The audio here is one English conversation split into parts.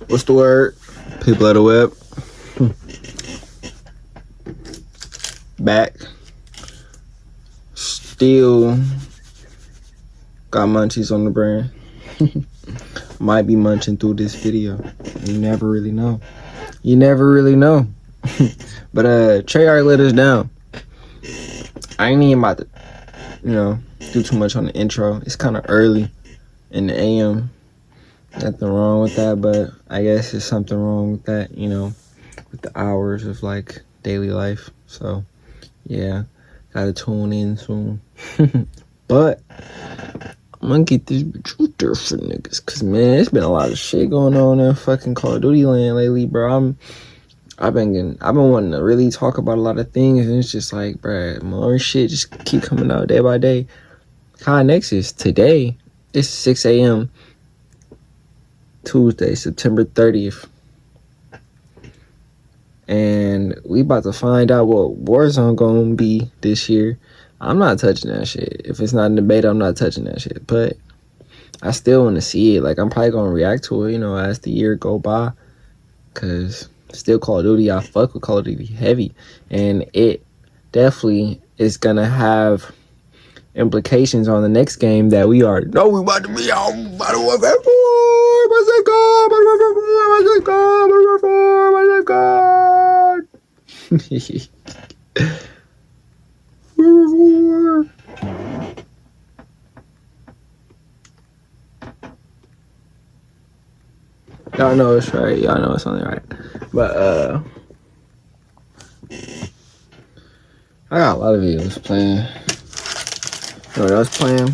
What's the word? People of the web. Back. Still got munchies on the brain. Might be munching through this video. You never really know. You never really know. But Treyarch let us down. I ain't even about to, do too much on the intro. It's kind of early in the AM. Nothing wrong with that, but I guess there's something wrong with that, with the hours of like daily life. So yeah, gotta tune in soon. But I'm gonna get this bitch out there for niggas, cause man, it's been a lot of shit going on in fucking Call of Duty land lately, bro. I've been wanting to really talk about a lot of things, and it's just like, bro, more shit just keep coming out day by day. Next is today. It's 6 a.m. Tuesday, September 30th. And we about to find out what Warzone gonna be this year. I'm not touching that shit. If it's not in the beta, I'm not touching that shit. But I still want to see it. Like, I'm probably gonna react to it, as the year go by. Cause still Call of Duty, I fuck with Call of Duty heavy. And it definitely is gonna have implications on the next game that we already know we about to be on. Y'all know it's right. Y'all know it's only right. But I got a lot of videos playing. You know what I was playing?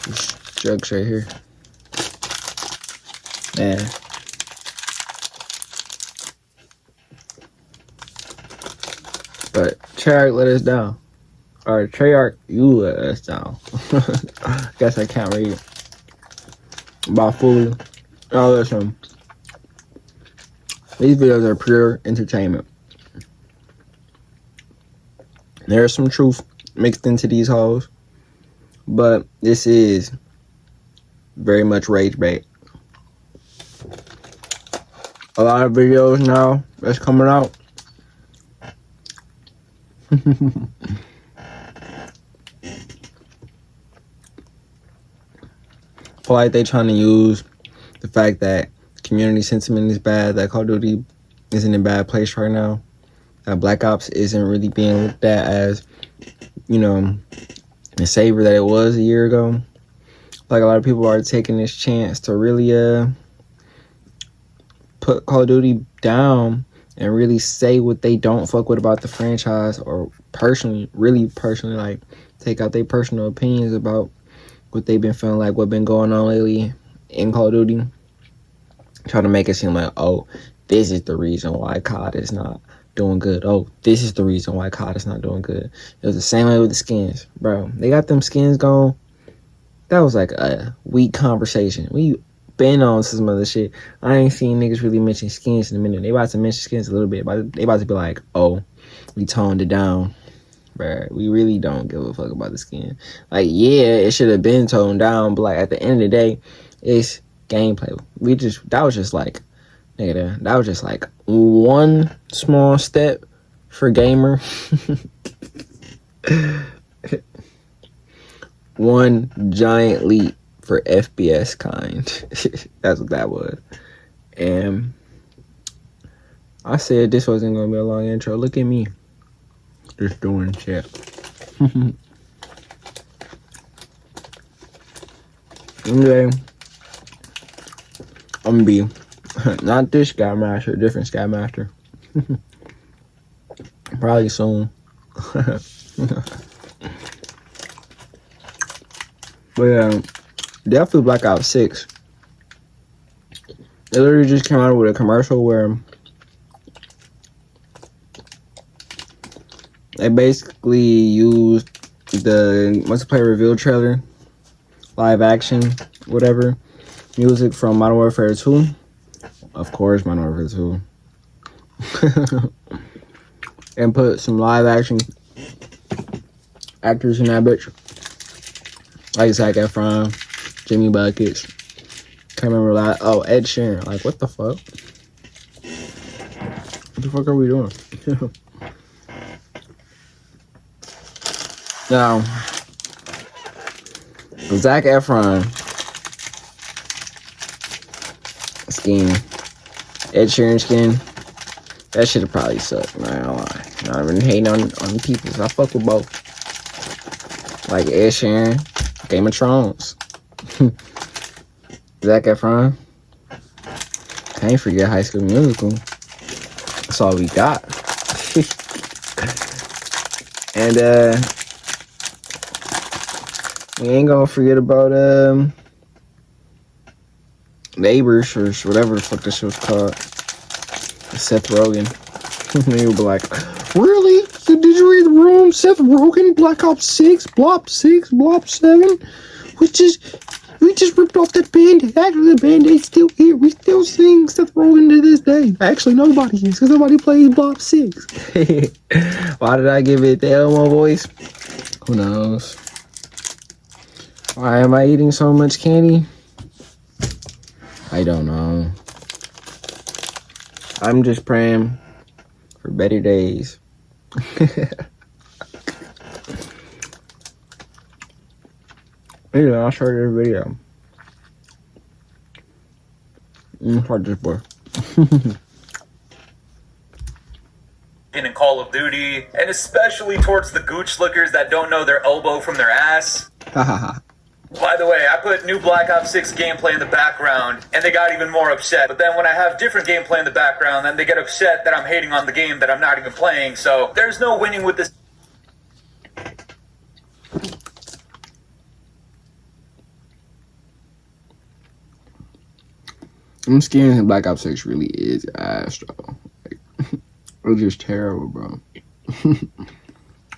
These jugs right here. Man. But Treyarch let us down. Or Treyarch, you let us down. Guess I can't read it. About fully. Oh, listen. These videos are pure entertainment. There's some truth mixed into these hoes. But this is very much rage bait. A lot of videos now that's coming out. Feel like they trying to use the fact that community sentiment is bad, that Call of Duty isn't in a bad place right now, that Black Ops isn't really being looked at as, the savior that it was a year ago. Like, a lot of people are taking this chance to really put Call of Duty down and really say what they don't fuck with about the franchise, or really personally, like, take out their personal opinions about what they've been feeling like, what been going on lately in Call of Duty. Trying to make it seem like, oh, this is the reason why COD is not doing good. Oh, this is the reason why COD is not doing good. It was the same way with the skins. Bro, they got them skins going. That was like a weak conversation. We been on some other shit. I ain't seen niggas really mention skins in a minute. They about to mention skins a little bit, but they about to be like, oh, we toned it down. Bruh, we really don't give a fuck about the skin. Like, yeah, it should have been toned down, but like at the end of the day, it's gameplay. That was just like one small step for gamer. One giant leap for FPS kind. That's what that was. And I said this wasn't gonna be a long intro. Look at me, just doing shit. Anyway, I'm gonna be not this Sky Master, different Sky Master. Probably soon. But yeah, definitely Black Ops 6. They literally just came out with a commercial where they basically used the multiplayer reveal trailer, live action, whatever, music from Modern Warfare 2. Of course, Modern Warfare 2. And put some live action actors in that bitch. Like Zac Efron, Jimmy Buckets, can't remember that. Oh, Ed Sheeran. Like, what the fuck? What the fuck are we doing? Now, Zac Efron skin, Ed Sheeran skin, that shit'd probably suck. Not gonna lie. Not even hating on people. I fuck with both. Like Ed Sheeran, Game of Thrones. Zac Efron. Can't forget High School Musical. That's all we got. And we ain't gonna forget about Neighbors or whatever the fuck this shit was called. Seth Rogen. You'll be like, really? So did you read the room? Seth Rogen, Black Ops 6, Blob 6, Blob 7? We just ripped off that band-aid. Actually, the band-aid's still here. We still sing Seth Rogen to this day. Actually, nobody is, because nobody plays Blob 6. Why did I give it the Elmo voice? Who knows? Why am I eating so much candy? I don't know. I'm just praying for better days. Anyway, I'll show you the video. Start this boy. In Call of Duty, and especially towards the gooch lookers that don't know their elbow from their ass. By the way, I put new Black Ops 6 gameplay in the background, and they got even more upset. But then when I have different gameplay in the background, then they get upset that I'm hating on the game that I'm not even playing. So there's no winning with this. Them skins in Black Ops 6 really is ass, though. Like, it's just terrible, bro.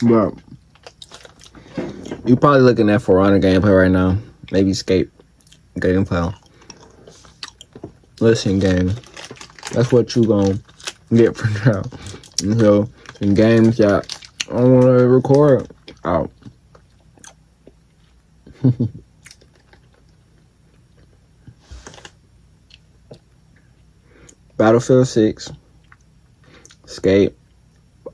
Bro, you probably looking at For Honor gameplay right now. Maybe Skate gameplay. Listen, game. That's what you gonna get for now. And so, in games that I don't want to record, out. Battlefield 6, Skate.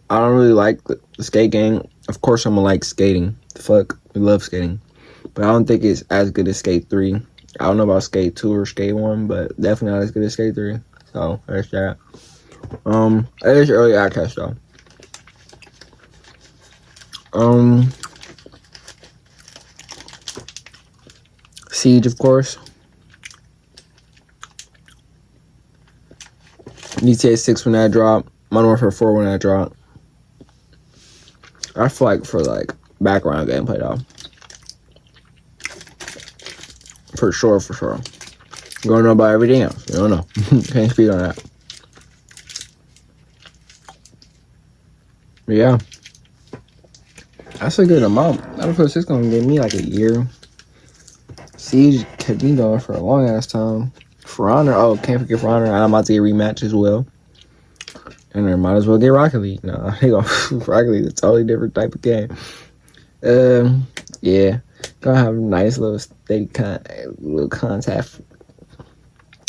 I don't really like the Skate game. Of course, I'm gonna like skating. Fuck, we love skating. But I don't think it's as good as Skate 3. I don't know about Skate 2 or Skate 1, but definitely not as good as Skate 3. So, there's that. It is early access, though. Siege, of course. GTA 6 when that dropped. Modern Warfare 4 when that dropped. I feel like for like background gameplay though. For sure. You don't know about everything else. You don't know. Can't speak on that. But yeah. That's a good amount. Battlefield 6 gonna give me like a year. Siege kept me going for a long ass time. For Honor, oh, can't forget For Honor. I'm about to get rematch as well. And I might as well get Rocket League. No, they go Rocket League. It's a totally different type of game. Yeah, gonna have a nice little steady little contact.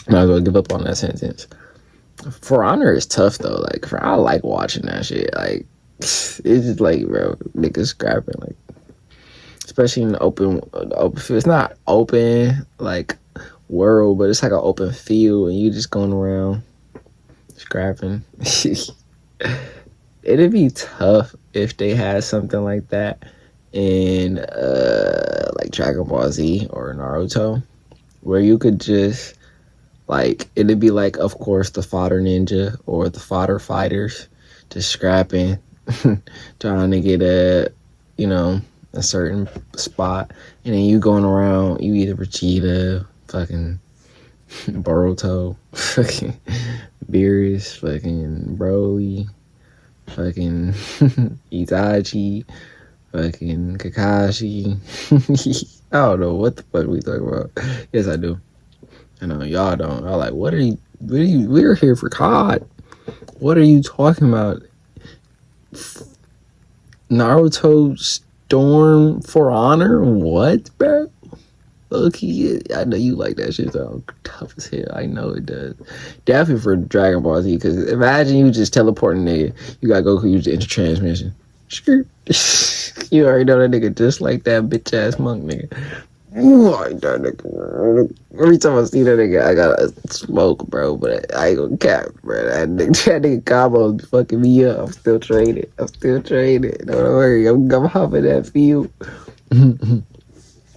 Might as well give up on that sentence. For Honor is tough though. Like, I like watching that shit. Like, it's just like, bro, niggas scrapping. Like, especially in the open field. It's not open like world, but it's like an open field, and you just going around scrapping. It'd be tough if they had something like that in like Dragon Ball Z or Naruto, where you could just like, it'd be like, of course, the fodder ninja or the fodder fighters just scrapping, trying to get a certain spot, and then you going around, you either Vegeta, fucking Boruto, fucking Beerus, fucking Broly, fucking Itachi, fucking Kakashi. I don't know what the fuck we talking about. Yes, I do. I know y'all don't. I'm like, we're here for COD. What are you talking about? Naruto Storm For Honor? What, bro? low-key, I know you like that shit sound tough as hell. I know it does. Definitely for Dragon Ball Z, because imagine you just teleporting nigga. You got Goku use the intertransmission. You already know that nigga just like that bitch-ass monk nigga. Like that nigga. Every time I see that nigga, I gotta smoke, bro. But I ain't gonna cap, bro. That nigga combo be fucking me up. I'm still trading. Don't worry. I'm hopping that field.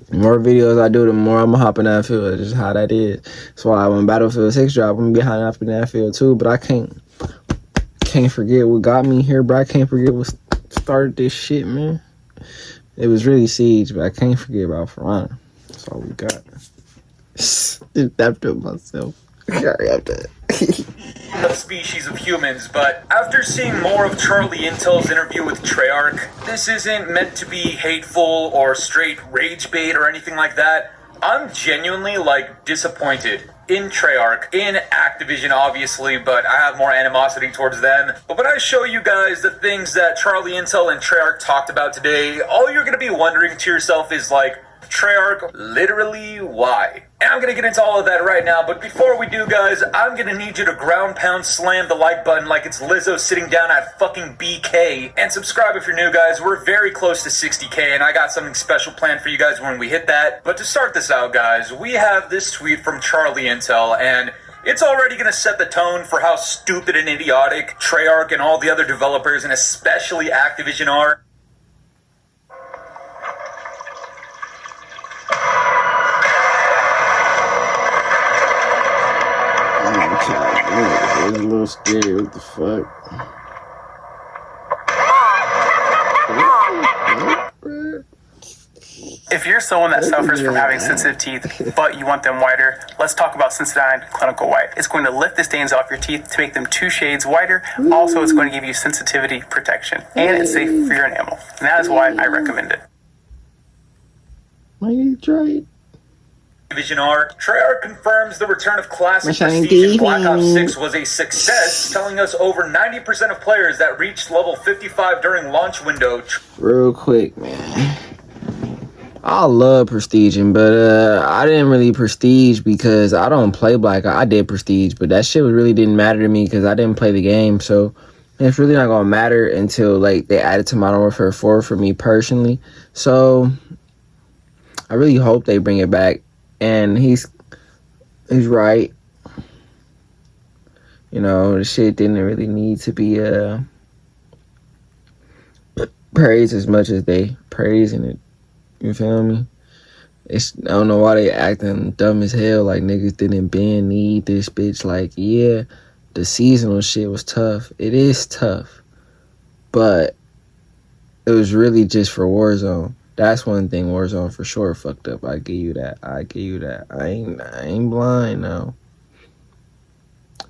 The more videos I do, the more I'm gonna hop in that field. That's just how that is. That's why when Battlefield 6 drop, I'm gonna be hopping in that field too. But I can't forget what got me here, bro. I can't forget what started this shit, man. It was really Siege, but I can't forget about Piranha. That's all we got. Just after myself. Sorry, after the species of humans, but after seeing more of Charlie Intel's interview with Treyarch, this isn't meant to be hateful or straight rage bait or anything like that. I'm genuinely, disappointed in Treyarch, in Activision obviously, but I have more animosity towards them. But when I show you guys the things that Charlie Intel and Treyarch talked about today, all you're gonna be wondering to yourself is Treyarch, literally why? And I'm gonna get into all of that right now, but before we do, guys, I'm gonna need you to ground pound slam the like button like it's Lizzo sitting down at fucking BK, and subscribe if you're new, guys. We're very close to 60K, and I got something special planned for you guys when we hit that. But to start this out, guys, we have this tweet from Charlie Intel, and it's already gonna set the tone for how stupid and idiotic Treyarch and all the other developers, and especially Activision, are. I'm a little scared. What the fuck? If you're someone that suffers from having sensitive teeth, but you want them whiter, let's talk about Sensodyne Clinical White. It's going to lift the stains off your teeth to make them 2 shades whiter. Also, it's going to give you sensitivity protection, and it's safe for your enamel. And that is why I recommend it. Why you try it? Activision are. Treyarch confirms the return of classic Prestige in Black Ops 6 was a success, telling us over 90% of players that reached level 55 during launch window. Real quick, man. I love Prestiging, but I didn't really Prestige because I don't play Black Ops. I did Prestige, but that shit really didn't matter to me because I didn't play the game, so it's really not gonna matter until they add it to Modern Warfare 4 for me personally. So I really hope they bring it back. And he's right. You know, the shit didn't really need to be praised as much as they praising it. You feel me? I don't know why they acting dumb as hell. Like niggas didn't need this bitch. Yeah, the seasonal shit was tough. It is tough, but it was really just for Warzone. That's one thing Warzone for sure fucked up. I give you that. I ain't blind now.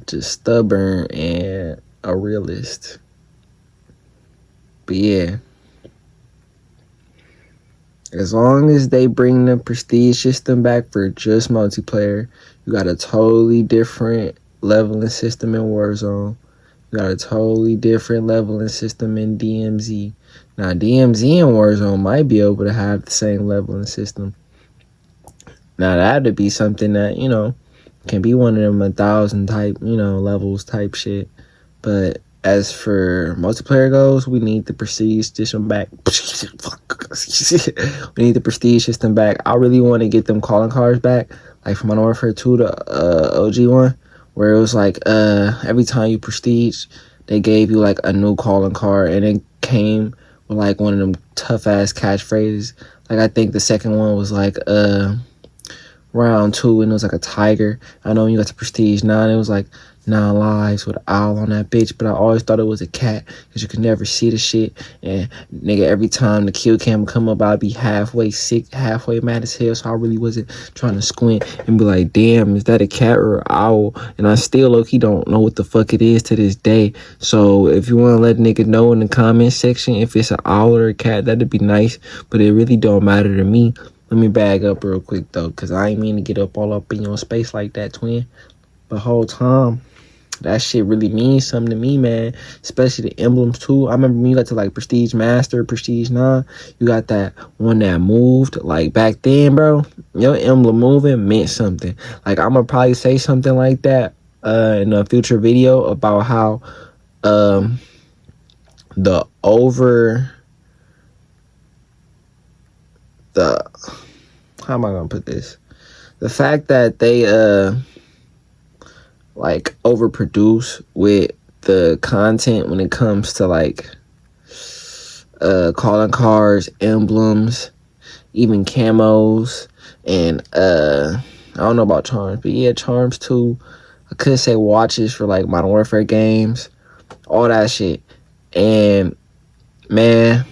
Just stubborn and a realist. But yeah. As long as they bring the Prestige system back for just multiplayer, you got a totally different leveling system in Warzone. You got a totally different leveling system in DMZ. Now, DMZ and Warzone might be able to have the same leveling system. Now, that'd be something that, can be one of them 1,000 type, levels type shit. But as for multiplayer goes, we need the Prestige system back. We need the Prestige system back. I really want to get them calling cards back. Like from Modern Warfare 2, the OG one. Where it was every time you Prestige, they gave you a new calling card. And it came with one of them tough ass catchphrases. I think the second one was round 2 and it was a tiger. I know when you got to Prestige 9, it was 9 lives with an owl on that bitch, but I always thought it was a cat because you could never see the shit. And nigga, every time the kill cam would come up, I'd be halfway sick, halfway mad as hell, so I really wasn't trying to squint and be like, damn, is that a cat or an owl? And I still low-key don't know what the fuck it is to this day. So if you want to let nigga know in the comment section if it's an owl or a cat, that'd be nice, but it really don't matter to me. Let me bag up real quick though, because I ain't mean to get all up in your space like that, twin. The whole time That shit really means something to me, man. Especially the emblems too. I remember when you got to like Prestige Master, Prestige 9, you got that one that moved. Like back then, bro, your emblem moving meant something. Like I'm gonna probably say something like that in a future video about how how am I gonna put this? The fact that they like overproduce with the content when it comes to like calling cards, emblems, even camos, and I don't know about charms, but yeah, charms too. I could say watches for like Modern Warfare games, all that shit. And man,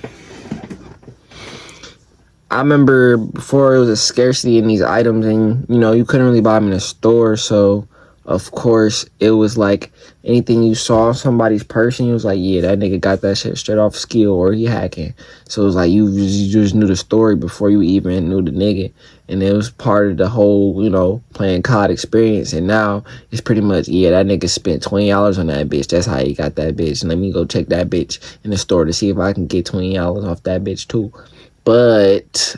I remember before it was a scarcity in these items, and you know, you couldn't really buy them in a store, so of course it was like anything you saw somebody's person, you was like, yeah, that nigga got that shit straight off skill or he hacking. So it was like you just knew the story before you even knew the nigga, and it was part of the whole, you know, playing COD experience. And now it's pretty much, yeah, that nigga spent $20 on that bitch, that's how he got that bitch, and let me go check that bitch in the store to see if I can get $20 off that bitch too. But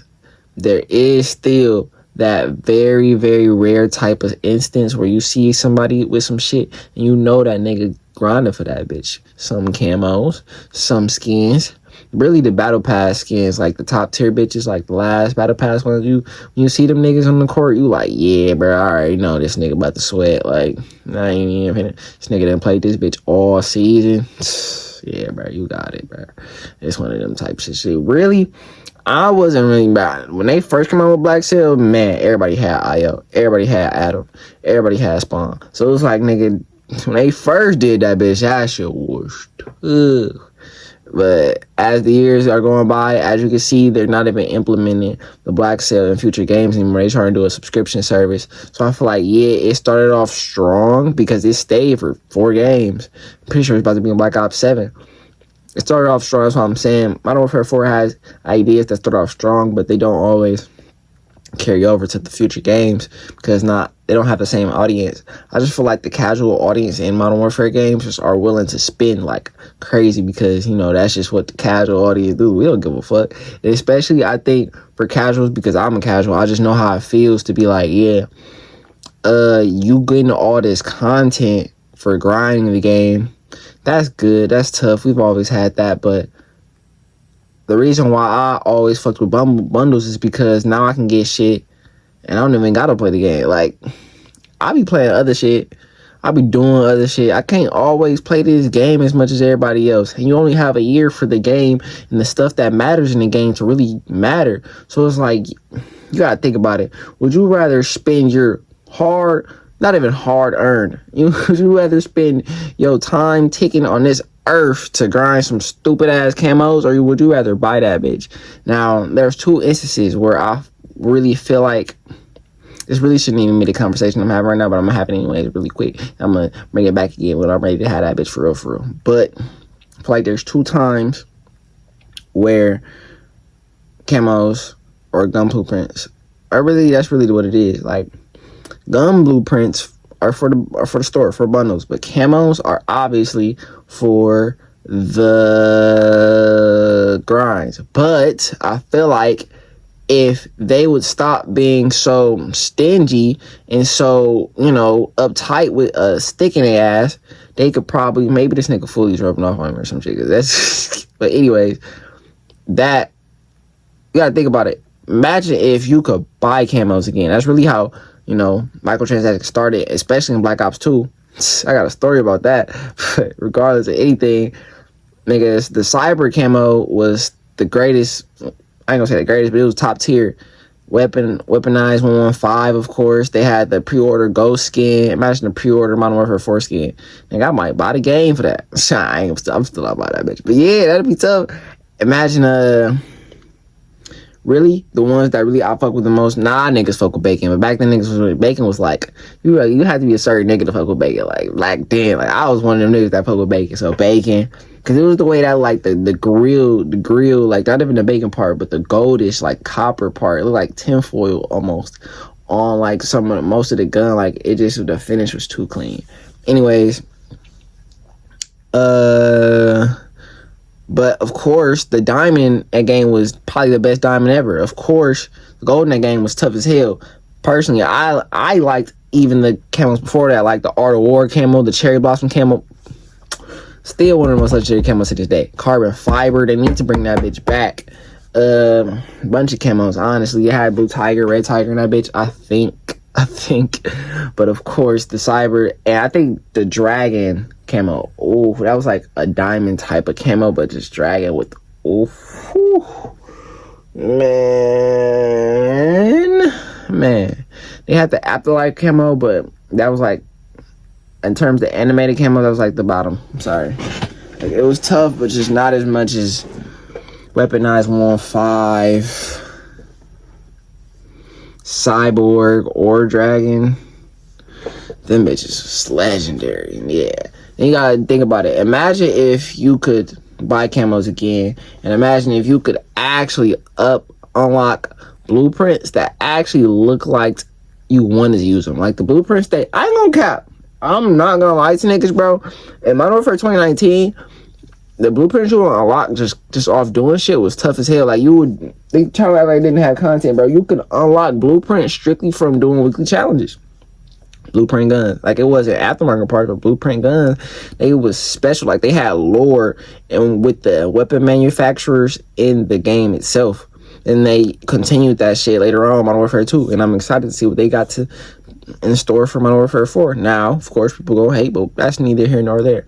there is still that very, very rare type of instance where you see somebody with some shit and you know that nigga grinding for that bitch. Some camos, some skins. Really the battle pass skins, like the top tier bitches, like the last battle pass ones, when you see them niggas on the court, you like, yeah, bro, I already know this nigga about to sweat. Like, I ain't even this nigga done played this bitch all season. Yeah, bro, you got it, bro. It's one of them types of shit. Really, I wasn't really bad. When they first came out with Black Seal, man, everybody had IO. Everybody had Adam. Everybody had Spawn. So it was like, nigga, when they first did that bitch, that shit was ugh. But as the years are going by, as you can see, they're not even implementing the Black Sale in future games anymore. They're trying to do a subscription service. So I feel like, yeah, it started off strong because it stayed for 4 games. I'm pretty sure it's about to be in Black Ops 7. It started off strong, that's what I'm saying. Modern Warfare 4 has ideas that start off strong, but they don't always carry over to the future games because they don't have the same audience. I just feel like the casual audience in Modern Warfare games just are willing to spend like crazy because, you know, that's just what the casual audience do. We don't give a fuck. And especially, I think, for casuals, because I'm a casual, I just know how it feels to be like, yeah, you getting all this content for grinding the game. That's good. That's tough. We've always had that. But the reason why I always fucked with bundles is because now I can get shit and I don't even gotta play the game. Like, I be playing other shit. I be doing other shit. I can't always play this game as much as everybody else. And you only have a year for the game and the stuff that matters in the game to really matter. So it's like, you gotta think about it. Would you rather spend your not even hard earned, would you rather spend your time ticking on this earth to grind some stupid ass camos, or would you rather buy that bitch? Now, there's 2 instances where I really feel like this really shouldn't even be the conversation I'm having right now, but I'm gonna have it anyways really quick. I'm gonna bring it back again when I'm ready to have that bitch for real. But I feel like there's 2 times where camos or gun blueprints that's really what it is. Like, gun blueprints are for the store, for bundles, but camos are obviously for the grinds. But I feel like if they would stop being so stingy and so, you know, uptight with a stick in their ass, they could probably, maybe this nigga Fully's rubbing off on him or some shit. That's but anyways, that you gotta think about it. Imagine if you could buy camos again. That's really how, you know, microtransactions started, especially in Black Ops 2. I got a story about that. But regardless of anything, niggas, the cyber camo was the greatest. I ain't gonna say the greatest, but it was top tier. Weaponized 115, of course. They had the pre-order Ghost skin. Imagine the pre-order Modern Warfare 4 skin. Nigga, I might buy the game for that. I'm still not buying that bitch. But yeah, that'd be tough. Imagine really, the ones that really I fuck with the most, niggas fuck with bacon. But back then, bacon was like, you had to be a certain nigga to fuck with bacon. Like then, like I was one of them niggas that fuck with bacon. So bacon, because it was the way that like the grill, like not even the bacon part, but the goldish like copper part, it looked like tinfoil almost on like most of the gun. Like it just, the finish was too clean. Anyways, But of course, the diamond at game was probably the best diamond ever. Of course, the golden at game was tough as hell. Personally, I liked even the camos before that, like the Art of War camo, the Cherry Blossom camo. Still one of the most legendary camos to this day. Carbon fiber, they need to bring that bitch back. Bunch of camos, honestly. You had Blue Tiger, Red Tiger in that bitch, I think. But of course, the Cyber, and I think the Dragon camo. Oh, that was like a diamond type of camo, but just dragon with, man. They had the Afterlife camo, but that was like, in terms of animated camo, that was like the bottom. I'm sorry. Like, it was tough, but just not as much as Weaponized 115, Cyborg, or Dragon. Them bitches was legendary. Yeah. And you gotta think about it. Imagine if you could buy camos again, and imagine if you could actually unlock blueprints that actually look like you wanted to use them. Like the blueprints that, I ain't gonna cap. I'm not gonna lie to niggas, bro. In Modern Warfare 2019, the blueprints you would unlock just off doing shit was tough as hell. Like, they tell me like they didn't have content, bro. You could unlock blueprints strictly from doing weekly challenges. Blueprint guns, like, it wasn't aftermarket parts, but blueprint guns, they was special. Like, they had lore and with the weapon manufacturers in the game itself, and they continued that shit later on in Modern Warfare 2, and I'm excited to see what they got to in store for Modern Warfare 4. Now, of course, people go hate, but that's neither here nor there.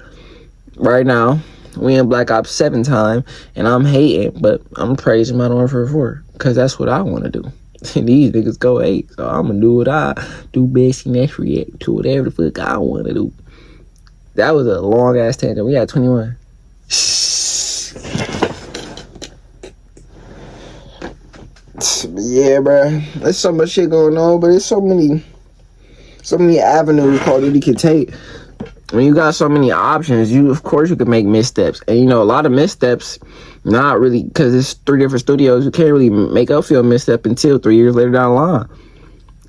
Right now, we in Black Ops 7 time, and I'm hating, but I'm praising Modern Warfare 4, because that's what I want to do. These niggas go 8, so I'm gonna do what I do best and that's react to whatever the fuck I want to do. That was a long ass tangent. We had 21. Yeah, bro. There's so much shit going on, but there's so many avenues Call of Duty can take. When you got so many options, of course you can make missteps. And, you know, a lot of missteps, not really, because it's 3 different studios, you can't really make up for a misstep until 3 years later down the line.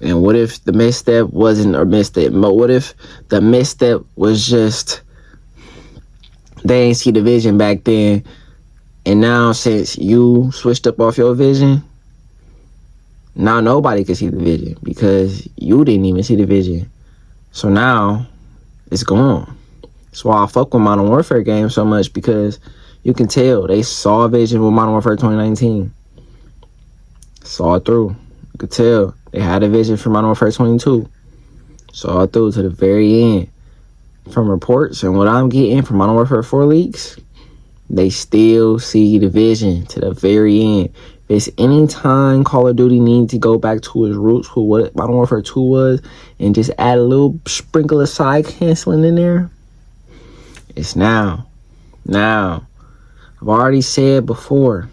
And what if the misstep wasn't a misstep? But what if the misstep was just, they ain't see the vision back then, and now since you switched up off your vision, now nobody can see the vision because you didn't even see the vision. So now it's gone. That's why I fuck with Modern Warfare games so much, because you can tell they saw a vision with Modern Warfare 2019. Saw it through. You could tell they had a vision for Modern Warfare 22. Saw it through to the very end. From reports and what I'm getting from Modern Warfare 4 leaks, they still see the vision to the very end. If it's any time Call of Duty needs to go back to its roots with what Modern Warfare 2 was and just add a little sprinkle of side canceling in there, it's now. Now, I've already said before,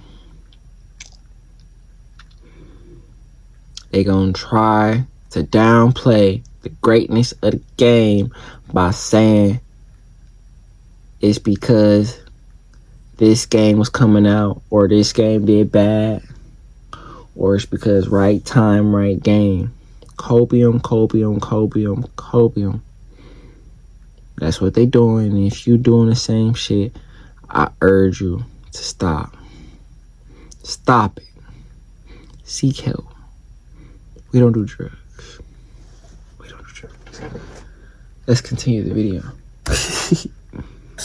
they gonna try to downplay the greatness of the game by saying it's because this game was coming out, or this game did bad, or it's because right time, right game. Copium. That's what they doing. And if you doing the same shit, I urge you to stop. Stop it. Seek help. We don't do drugs. Let's continue the video.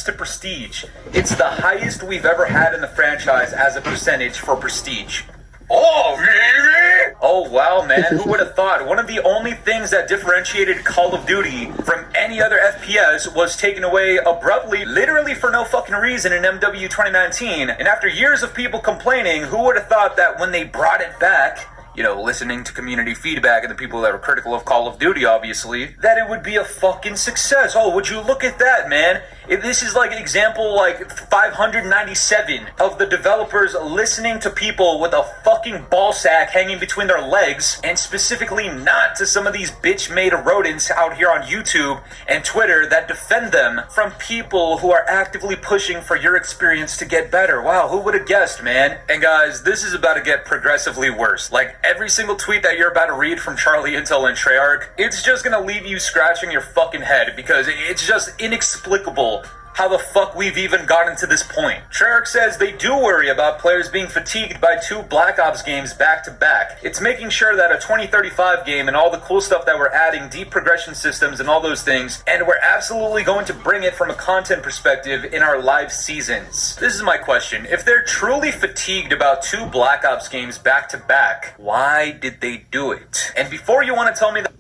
To prestige. It's the highest we've ever had in the franchise as a percentage for prestige. Oh, really? Oh, wow, man. Who would have thought? One of the only things that differentiated Call of Duty from any other FPS was taken away abruptly, literally for no fucking reason in MW 2019. And after years of people complaining, who would have thought that when they brought it back, you know, listening to community feedback and the people that were critical of Call of Duty, obviously, that it would be a fucking success. Oh, would you look at that, man? If this is like example like 597 of the developers listening to people with a fucking ball sack hanging between their legs, and specifically not to some of these bitch-made rodents out here on YouTube and Twitter that defend them from people who are actively pushing for your experience to get better. Wow, who would have guessed, man? And guys, this is about to get progressively worse. Like, every single tweet that you're about to read from Charlie Intel and Treyarch, it's just gonna leave you scratching your fucking head, because it's just inexplicable how the fuck we've even gotten to this point. Treyarch says they do worry about players being fatigued by 2 Black Ops games back to back. It's making sure that a 2035 game and all the cool stuff that we're adding, deep progression systems and all those things, and we're absolutely going to bring it from a content perspective in our live seasons. This is my question. If they're truly fatigued about 2 Black Ops games back to back, why did they do it? And before you want to tell me that,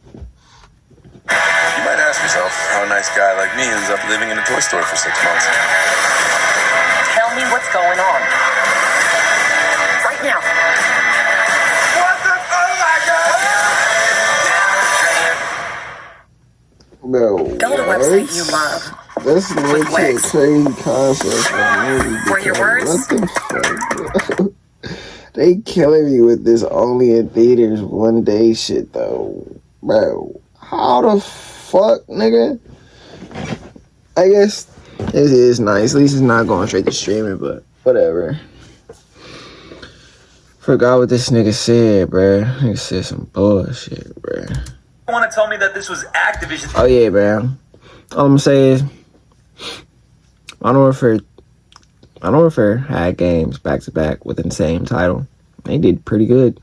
you might ask yourself how a nice guy like me ends up living in a toy store for 6 months. Tell me what's going on. Right now. What the fuck, Bro, Go to the website you love. That's legit crazy concept for a movie. Were your words? What the fuck, bro? They killing me with this only in theaters one day shit though. Bro, how the fuck, nigga? I guess it is nice. At least it's not going straight to streaming, but whatever. Forgot what this nigga said, bruh. Nigga said some bullshit, bruh. you want to tell me that this was Activision. Oh yeah, bro. All I'm gonna say is Modern Warfare had games back to back within the same title. They did pretty good.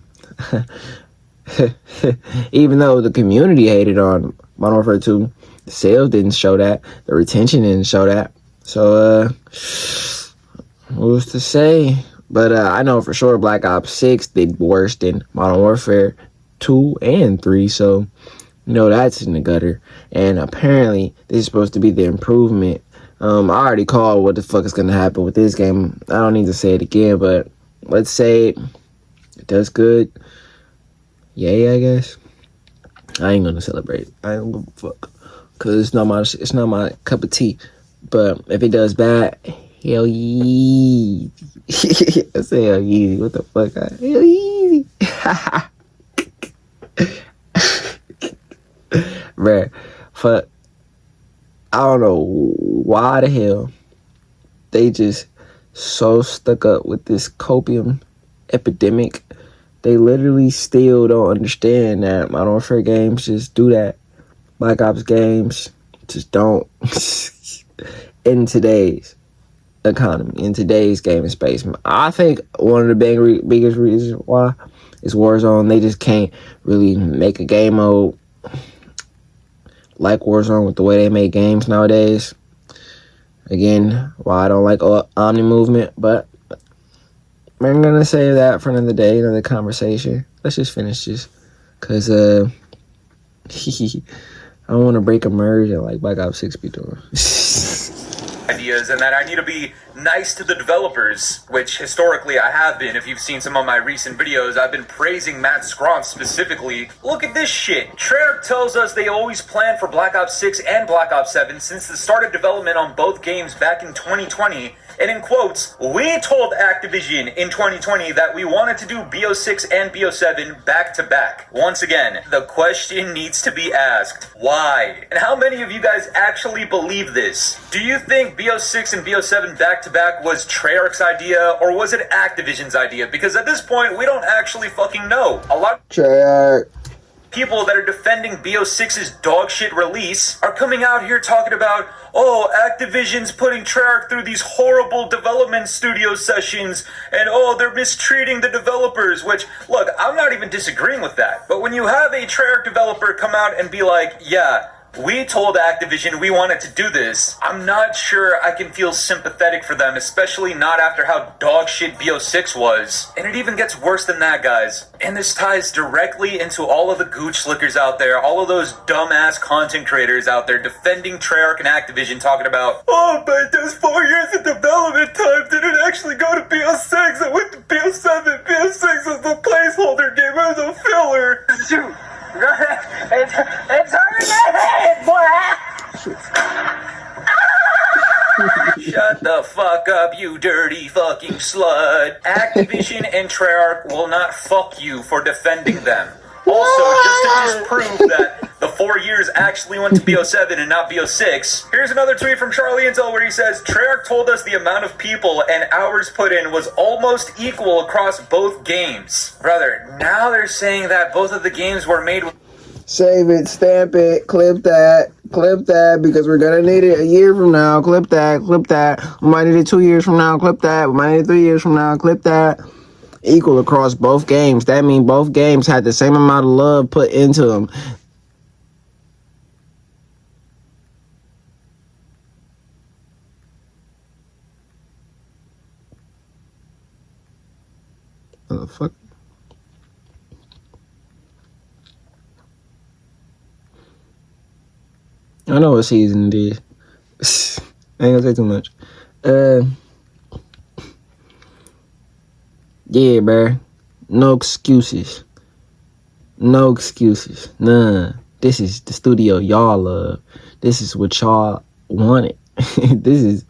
Even though the community hated on Modern Warfare 2, the sales didn't show that, the retention didn't show that. So who's to say? But I know for sure Black Ops 6 did worse than Modern Warfare 2 and 3, so you know that's in the gutter. And apparently this is supposed to be the improvement. I already called what the fuck is gonna happen with this game. I don't need to say it again, but let's say it does good. Yay, I guess. I ain't gonna celebrate. I don't give a fuck, cause it's not my cup of tea. But if it does bad, hell yeah. I say hell yeah. What the fuck? Hell yeah. Bruh, fuck. I don't know why the hell they just so stuck up with this copium epidemic. They literally still don't understand that Modern Warfare games just do that. Black Ops games just don't. In today's economy, in today's gaming space, I think one of the biggest reasons why is Warzone. They just can't really make a game mode like Warzone with the way they make games nowadays. Again, why I don't like Omni movement, but I'm gonna save that for another day, another conversation. Let's just finish this, cause I don't want to break immersion like Black Ops 6 be doing. Ideas, and that I need to be nice to the developers, which historically I have been. If you've seen some of my recent videos, I've been praising Matt Scroff specifically. Look at this shit. Treyarch tells us they always planned for Black Ops 6 and Black Ops 7 since the start of development on both games back in 2020. And in quotes, we told Activision in 2020 that we wanted to do BO6 and BO7 back to back. Once again, the question needs to be asked, why? And how many of you guys actually believe this? Do you think BO6 and BO7 back to back was Treyarch's idea, or was it Activision's idea? Because at this point, we don't actually fucking know. A lot of Treyarch. people that are defending BO6's dog shit release are coming out here talking about, oh, Activision's putting Treyarch through these horrible development studio sessions, and oh, they're mistreating the developers, which, look, I'm not even disagreeing with that. But when you have a Treyarch developer come out and be like, yeah, we told Activision we wanted to do this, I'm not sure I can feel sympathetic for them, especially not after how dog shit BO6 was. And it even gets worse than that, guys. And this ties directly into all of the gooch slickers out there, all of those dumbass content creators out there defending Treyarch and Activision, talking about, oh, but there's 4 years of development time, did it actually go to BO6? It went to BO7, BO6 was the placeholder game, it was a filler. Shoot. It's hurting my head, boy. Shut the fuck up, you dirty fucking slut. Activision and Treyarch will not fuck you for defending them. Also, just to disprove that the 4 years actually went to BO7 and not BO6, here's another tweet from Charlie Intel where he says, Treyarch told us the amount of people and hours put in was almost equal across both games. Brother, now they're saying that both of the games were made with... Save it, stamp it, clip that, because we're gonna need it a year from now. Clip that. We might need it 2 years from now. Clip that. We might need it 3 years from now. Clip that. Equal across both games. That means both games had the same amount of love put into them. What the fuck? I know what season it is. I ain't gonna say too much. Yeah, bruh. No excuses. None. This is the studio y'all love. This is what y'all wanted. This is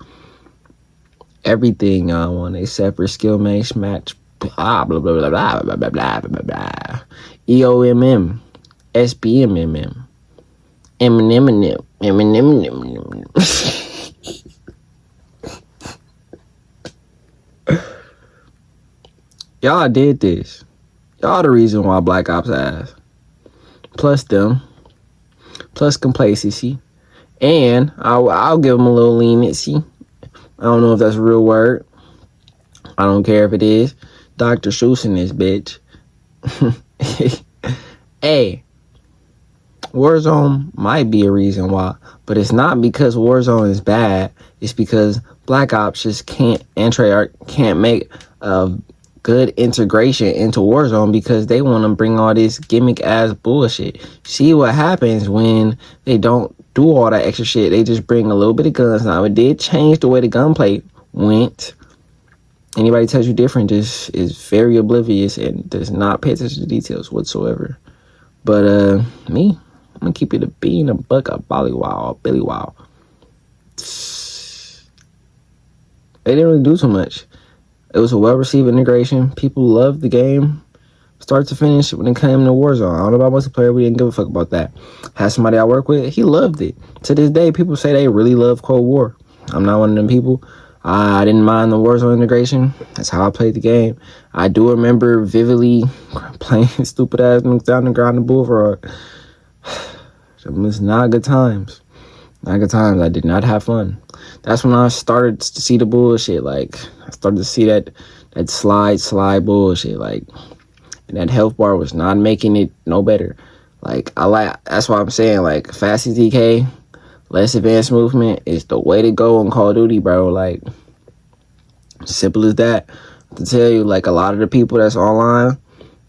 everything y'all want except for skill match. Blah blah blah blah blah blah blah blah blah blah. EOMM, SBMMM, Eminem. Y'all did this. Y'all the reason why Black Ops ass. Plus them. Plus complacency. And I'll give them a little leniency. I don't know if that's a real word. I don't care if it is. Dr. Seuss in this bitch. Hey, Warzone might be a reason why, but it's not because Warzone is bad. It's because Black Ops just can't, and Treyarch can't make a good integration into Warzone because they want to bring all this gimmick ass bullshit. See what happens when they don't do all that extra shit. They just bring a little bit of guns. Now it did change the way the gunplay went. Anybody tells you different just is very oblivious and does not pay attention to details whatsoever. But me, I'm gonna keep it a bean, a buck, a Billy Wow. They didn't really do too much. It was a well-received integration. People loved the game, start to finish, when it came to Warzone. I don't know about multiplayer. We didn't give a fuck about that. Had somebody I work with, he loved it. To this day, people say they really love Cold War. I'm not one of them people. I didn't mind the Warzone integration. That's how I played the game. I do remember vividly playing stupid-ass nukes down the ground in Bullfrog. It was not good times. Not good times. I did not have fun. That's when I started to see the bullshit. Like, I started to see that slide bullshit. Like, and that health bar was not making it no better. Like, that's why I'm saying, like, fast DK, less advanced movement is the way to go in Call of Duty, bro. Like, simple as that. To tell you, like, a lot of the people that's online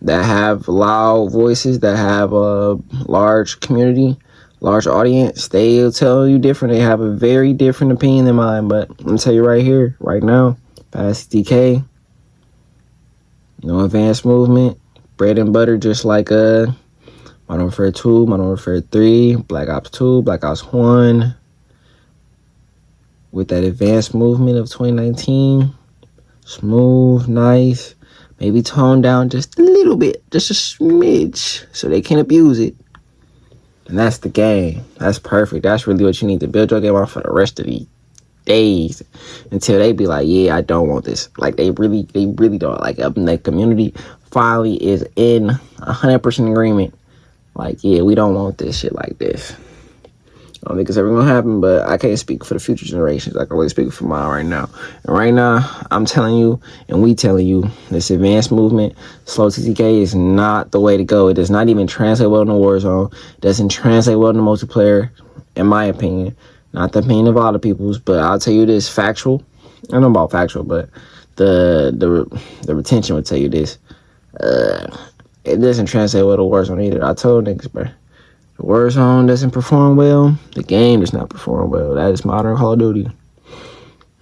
that have loud voices, that have a large community, large audience, they'll tell you different. They have a very different opinion than mine. But I'm gonna tell you right here, right now, fast DK, no advanced movement, bread and butter, just like Modern Warfare 2, Modern Warfare 3, Black Ops 2, Black Ops 1, with that advanced movement of 2019. Smooth, nice, maybe toned down just a little bit, just a smidge, so they can abuse it. And that's the game. That's perfect. That's really what you need to build your game on for the rest of the days, until they be like, yeah, I don't want this. Like, they really don't. Like, up in the community finally is in 100% agreement. Like, yeah, we don't want this shit like this. I don't think it's ever gonna happen, but I can't speak for the future generations. I can only speak for mine right now. And right now, I'm telling you, and we telling you, this advanced movement, slow TTK is not the way to go. It does not even translate well in the Warzone. It doesn't translate well in the multiplayer, in my opinion. Not the opinion of a lot of people's, but I'll tell you this, factual. I don't know about factual, but the retention would tell you this. It doesn't translate well to Warzone either. I told niggas, bro. The Warzone doesn't perform well. The game does not perform well. That is modern Call of Duty.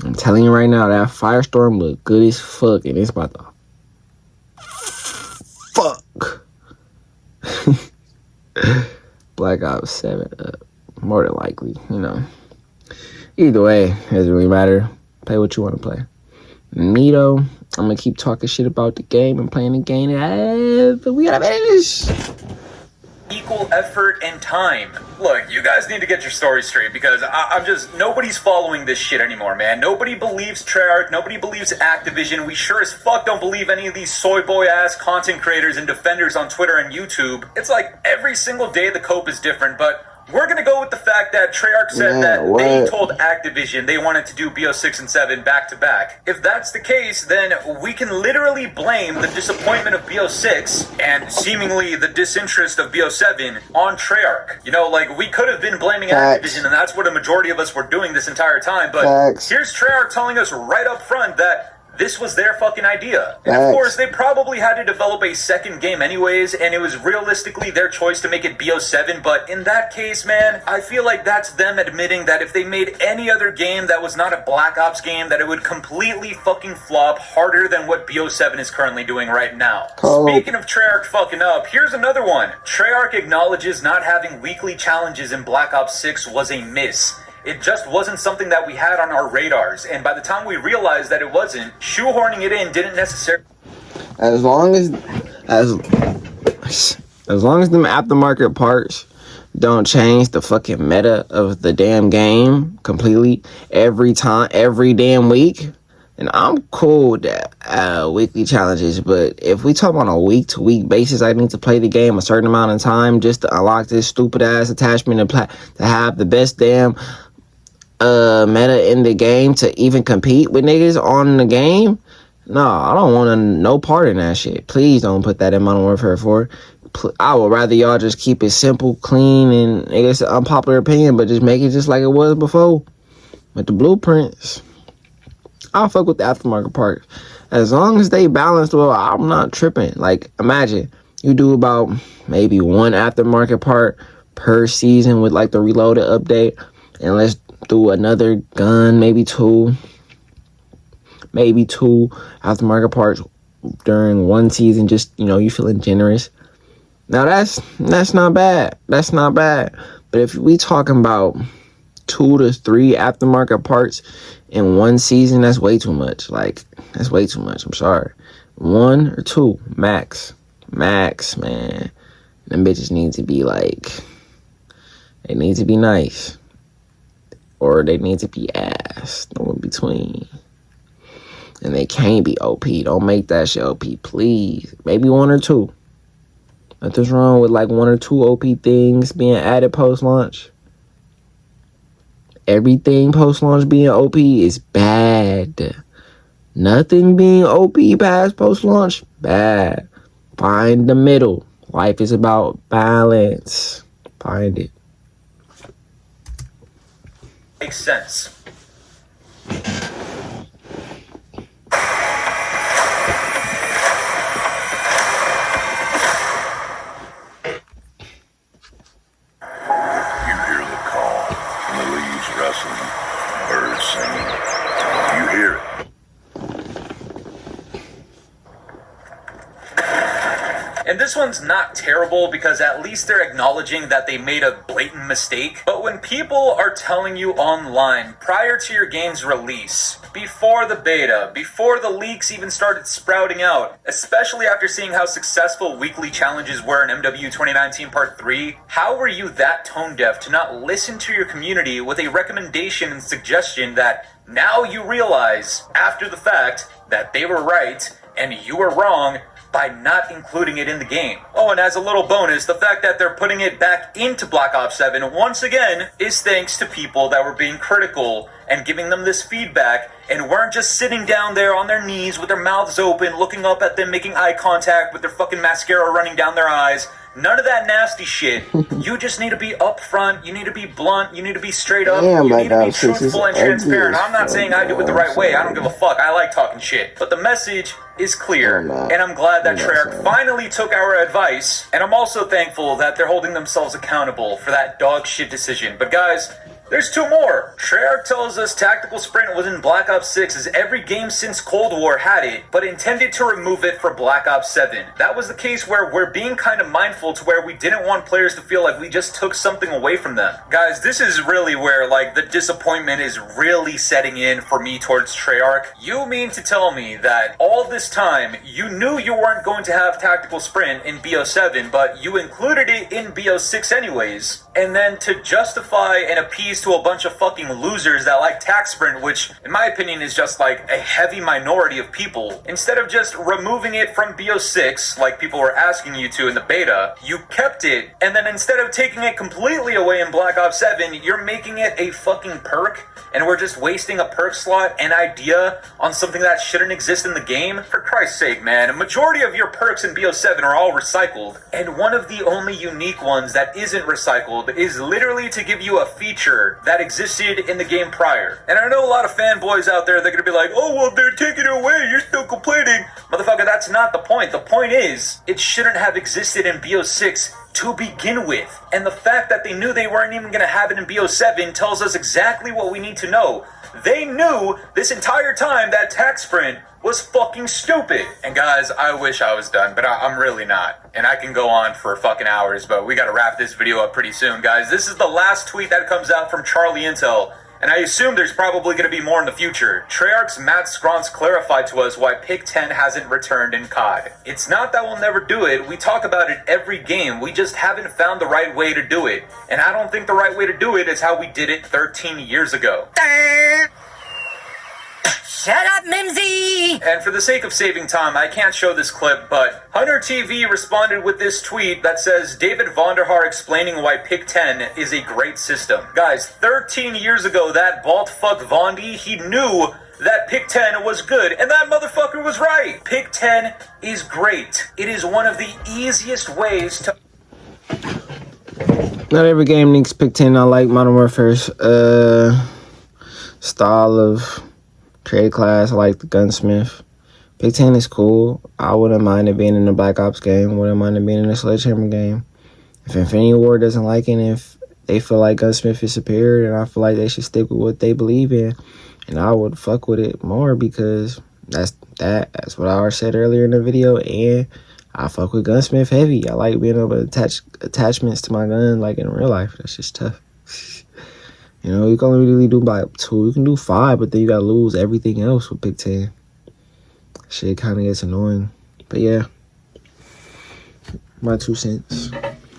I'm telling you right now, that Firestorm look good as fuck, and it's about to fuck Black Ops 7 up. More than likely, you know. Either way, it doesn't really matter. Play what you want to play. Me, though, I'm going to keep talking shit about the game and playing the game. But we got to manage this. equal effort and time. Look, you guys need to get your story straight because I'm just, nobody's following this shit anymore, man. Nobody believes Treyarch, nobody believes Activision. We sure as fuck don't believe any of these soy boy ass content creators and defenders on Twitter and YouTube. It's like every single day the cope is different, but we're gonna go with the fact that Treyarch said they told Activision they wanted to do BO6 and 7 back to back. If that's the case, then we can literally blame the disappointment of BO6 and seemingly the disinterest of BO7 on Treyarch. You know, like, we could have been blaming Activision, and that's what a majority of us were doing this entire time, but here's Treyarch telling us right up front that this was their fucking idea. And of course, they probably had to develop a second game anyways, and it was realistically their choice to make it BO7, but in that case, man, I feel like that's them admitting that if they made any other game that was not a Black Ops game, that it would completely fucking flop harder than what BO7 is currently doing right now. Speaking of Treyarch fucking up, here's another one. Treyarch acknowledges not having weekly challenges in Black Ops 6 was a miss. It just wasn't something that we had on our radars, and by the time we realized that it wasn't, shoehorning it in didn't necessarily. As long as them aftermarket parts don't change the fucking meta of the damn game completely every time, every damn week, and I'm cool with that, weekly challenges. But if we talk on a week-to-week basis, I need to play the game a certain amount of time just to unlock this stupid ass attachment to have the best damn meta in the game to even compete with niggas on the game. No, I don't want no part in that shit. Please don't put that in Modern Warfare 4. I would rather y'all just keep it simple, clean, and I guess an unpopular opinion, but just make it just like it was before with the blueprints. I'll fuck with the aftermarket parts as long as they balanced well. I'm not tripping. Like, imagine you do about maybe one aftermarket part per season with like the reloaded update, and let's do another gun, maybe two aftermarket parts during one season. Just, you know, you feeling generous. Now that's not bad. That's not bad. But if we talking about 2 to 3 aftermarket parts in one season, that's way too much. Like, that's way too much. I'm sorry. 1 or 2 max, man. Them bitches need to be like, they need to be nice. Or they need to be ass. No in between. And they can't be OP. Don't make that shit OP, please. Maybe 1 or 2. Nothing's wrong with like 1 or 2 OP things being added post-launch. Everything post-launch being OP is bad. Nothing being OP past post-launch, bad. Find the middle. Life is about balance. Find it. Makes sense. Birds singing. You hear it. And this one's not terrible because at least they're acknowledging that they made a blatant mistake. But when people are telling you online prior to your game's release, before the beta, before the leaks even started sprouting out, especially after seeing how successful weekly challenges were in MW 2019 Part 3, how were you that tone deaf to not listen to your community with a recommendation and suggestion that now you realize, after the fact, that they were right and you were wrong by not including it in the game? Oh, and as a little bonus, the fact that they're putting it back into Black Ops 7 once again is thanks to people that were being critical and giving them this feedback and weren't just sitting down there on their knees with their mouths open, looking up at them, making eye contact with their fucking mascara running down their eyes. None of that nasty shit. You just need to be upfront. You need to be blunt. You need to be straight up. You need to be truthful and transparent. I'm not saying I do it the right way. I don't give a fuck. I like talking shit. But the message is clear. And I'm glad that Treyarch finally took our advice. And I'm also thankful that they're holding themselves accountable for that dog shit decision. But guys, There's two more. Treyarch tells us Tactical Sprint was in Black Ops 6 as every game since Cold War had it, but intended to remove it for Black Ops 7. That was the case where we're being kind of mindful to where we didn't want players to feel like we just took something away from them. Guys, this is really where like the disappointment is really setting in for me towards Treyarch. You mean to tell me that all this time you knew you weren't going to have Tactical Sprint in BO7, but you included it in BO6 anyways, and then to justify and appease to a bunch of fucking losers that like Tac Sprint, which in my opinion is just like a heavy minority of people, instead of just removing it from BO6 like people were asking you to in the beta, you kept it, and then instead of taking it completely away in Black Ops 7, you're making it a fucking perk, and we're just wasting a perk slot and idea on something that shouldn't exist in the game? For Christ's sake, man, a majority of your perks in BO7 are all recycled, and one of the only unique ones that isn't recycled is literally to give you a feature that existed in the game prior. And I know a lot of fanboys out there, they're gonna be like, oh, well, they're taking it away, you're still complaining. Motherfucker, that's not the point. The point is, it shouldn't have existed in BO6 to begin with. And the fact that they knew they weren't even gonna have it in BO7 tells us exactly what we need to know. They knew this entire time that Tac Sprint was fucking stupid. And guys, I wish I was done, but I'm really not. And I can go on for fucking hours, but we gotta wrap this video up pretty soon, guys. This is the last tweet that comes out from Charlie Intel, and I assume there's probably going to be more in the future. Treyarch's Matt Scronce clarified to us why Pick 10 hasn't returned in COD. It's not that we'll never do it, we talk about it every game, we just haven't found the right way to do it. And I don't think the right way to do it is how we did it 13 years ago. Shut up, Mimsy! And for the sake of saving time, I can't show this clip, but Hunter TV responded with this tweet that says, David Vonderhaar explaining why Pick 10 is a great system. Guys, 13 years ago, that bald fuck Vondi, he knew that Pick 10 was good, and that motherfucker was right. Pick 10 is great. It is one of the easiest ways to... Not every game needs Pick 10. I like Modern Warfare's style of trade class. I like the gunsmith. Pick 10 is cool. I wouldn't mind it being in a Black Ops game. Wouldn't mind it being in a Sledgehammer game. If Infinity Ward doesn't like it, and if they feel like gunsmith is superior, then I feel like they should stick with what they believe in. And I would fuck with it more because that's what I already said earlier in the video. And I fuck with gunsmith heavy. I like being able to attach attachments to my gun like in real life. That's just tough. You know, you can only really do about 2. You can do 5, but then you gotta lose everything else with Pick 10. Shit kind of gets annoying. But yeah, my 2 cents.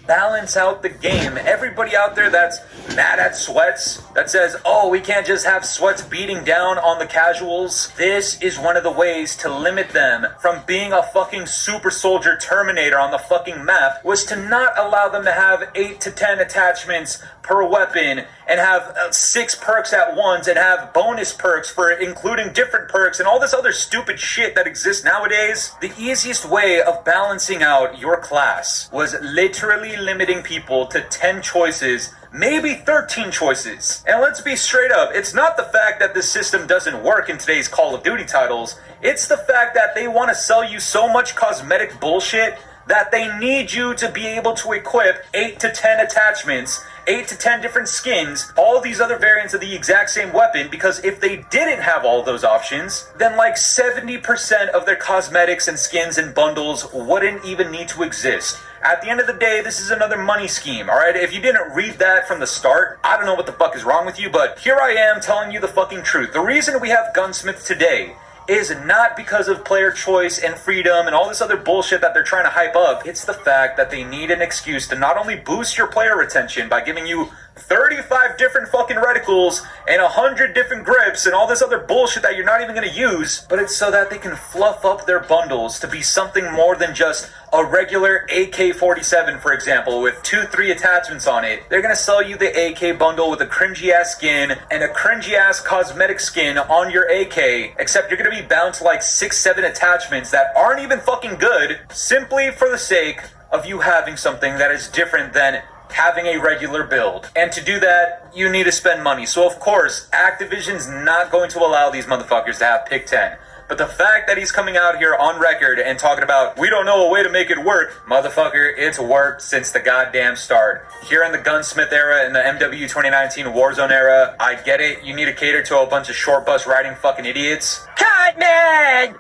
Balance out the game. Everybody out there that's mad at Sweats, that says, oh, we can't just have Sweats beating down on the casuals. This is one of the ways to limit them from being a fucking super soldier Terminator on the fucking map, was to not allow them to have 8 to 10 attachments per weapon and have 6 perks at once and have bonus perks for including different perks and all this other stupid shit that exists nowadays. The easiest way of balancing out your class was literally limiting people to 10 choices, maybe 13 choices. And let's be straight up, it's not the fact that this system doesn't work in today's Call of Duty titles, it's the fact that they want to sell you so much cosmetic bullshit that they need you to be able to equip 8 to 10 attachments, 8 to 10 different skins, all these other variants of the exact same weapon, because if they didn't have all those options, then like 70% of their cosmetics and skins and bundles wouldn't even need to exist. At the end of the day, this is another money scheme, alright? If you didn't read that from the start, I don't know what the fuck is wrong with you, but here I am telling you the fucking truth. The reason we have Gunsmith today is not because of player choice and freedom and all this other bullshit that they're trying to hype up. It's the fact that they need an excuse to not only boost your player retention by giving you 35 different fucking reticles and 100 different grips and all this other bullshit that you're not even going to use, but it's so that they can fluff up their bundles to be something more than just a regular AK-47, for example, with 2-3 attachments on it. They're going to sell you the AK bundle with a cringy-ass skin and a cringy-ass cosmetic skin on your AK, except you're going to be bound to like 6-7 attachments that aren't even fucking good, simply for the sake of you having something that is different than having a regular build. And to do that, you need to spend money. So of course, Activision's not going to allow these motherfuckers to have Pick 10. But the fact that he's coming out here on record and talking about, we don't know a way to make it work, motherfucker, it's worked since the goddamn start. Here in the Gunsmith era, in the MW 2019 Warzone era, I get it, you need to cater to a bunch of short bus riding fucking idiots. Cartman!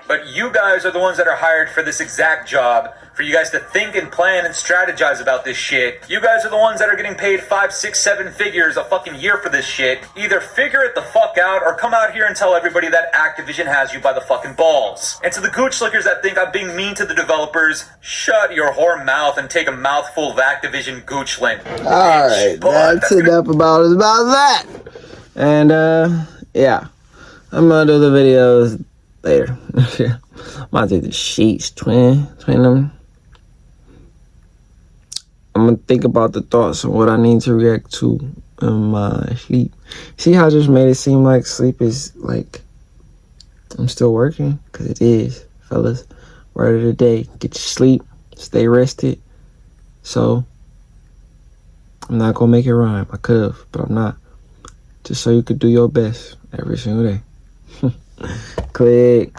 But you guys are the ones that are hired for this exact job, for you guys to think and plan and strategize about this shit. You guys are the ones that are getting paid 5, 6, 7 figures a fucking year for this shit. Either figure it the fuck out or come out here and tell everybody that Activision has you by the fucking balls. And to the gooch lickers that think I'm being mean to the developers, shut your whore mouth and take a mouthful of Activision gooch lint. Alright, that's enough about that. And yeah. I'm gonna do the videos later. I'm gonna take the sheets, twin them. I'm gonna think about the thoughts and what I need to react to in my sleep. See how I just made it seem like sleep is like I'm still working? Cause it is, fellas. Word of the day, get your sleep, stay rested. So I'm not gonna make it rhyme. I could've, but I'm not. Just so you could do your best every single day. Click.